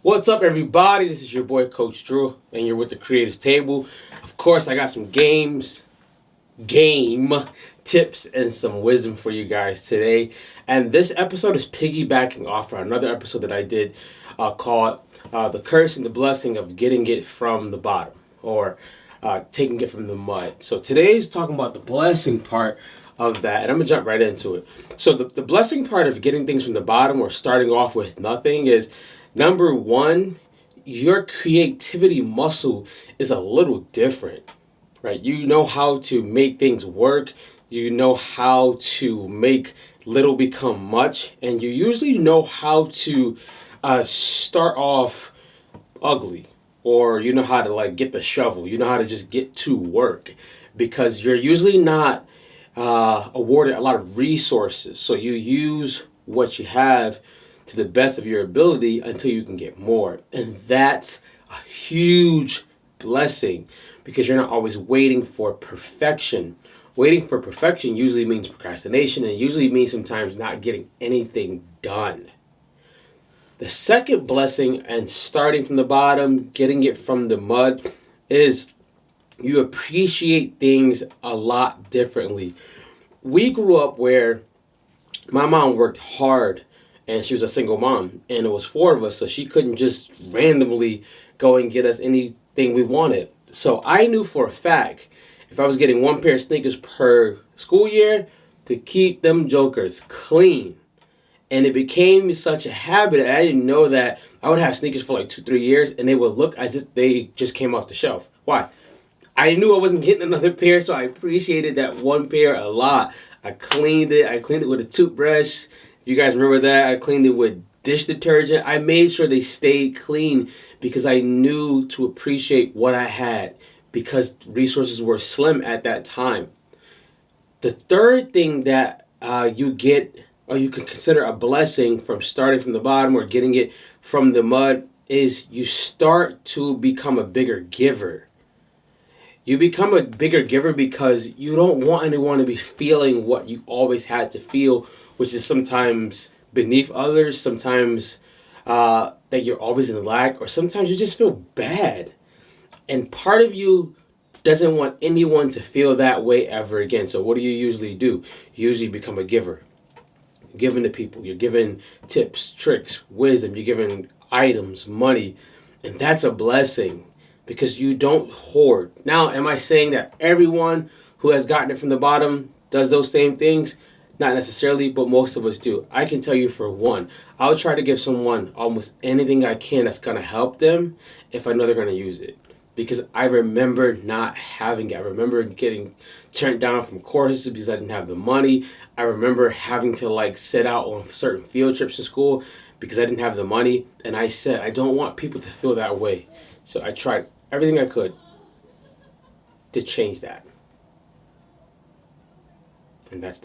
What's up, everybody? This is your boy, Coach Drew, and you're with the Creators Table. Of course, I got some game tips and some wisdom for you guys today. And this episode is piggybacking off of another episode that I did called The Curse and the Blessing of Getting It from the Bottom, or Taking It from the Mud. So today's talking about the blessing part of that, and I'm gonna jump right into it. So the blessing part of getting things from the bottom or starting off with nothing is, number one, your creativity muscle is a little different, right? You know how to make things work. You know how to make little become much, and you usually know how to start off ugly, or you know how to get the shovel. You know how to just get to work, because you're usually not awarded a lot of resources. So you use what you have to the best of your ability until you can get more. And that's a huge blessing, because you're not always waiting for perfection. Waiting for perfection usually means procrastination, and usually means sometimes not getting anything done. The second blessing, and starting from the bottom, getting it from the mud, is you appreciate things a lot differently. We grew up where my mom worked hard, and she was a single mom, and it was four of us, so she couldn't just randomly go and get us anything we wanted. So I knew for a fact, if I was getting one pair of sneakers per school year, to keep them jokers clean. And it became such a habit that I didn't know that I would have sneakers for 2-3 years, and they would look as if they just came off the shelf. Why? I knew I wasn't getting another pair, so I appreciated that one pair a lot. I cleaned it with a toothbrush. You guys remember that? I cleaned it with dish detergent. I made sure they stayed clean because I knew to appreciate what I had, because resources were slim at that time. The third thing that you get, or you can consider a blessing from starting from the bottom or getting it from the mud, is you start to become a bigger giver. You become a bigger giver because you don't want anyone to be feeling what you always had to feel, which is sometimes beneath others, sometimes that you're always in lack, or sometimes you just feel bad. And part of you doesn't want anyone to feel that way ever again. So what do? You usually become a giver. You're giving to people. You're giving tips, tricks, wisdom. You're giving items, money. And that's a blessing, because you don't hoard. Now, am I saying that everyone who has gotten it from the bottom does those same things? Not necessarily, but most of us do. I can tell you for one, I'll try to give someone almost anything I can that's going to help them if I know they're going to use it. Because I remember not having it. I remember getting turned down from courses because I didn't have the money. I remember having to sit out on certain field trips to school because I didn't have the money. And I said, I don't want people to feel that way. So I tried everything I could to change that. And that's that.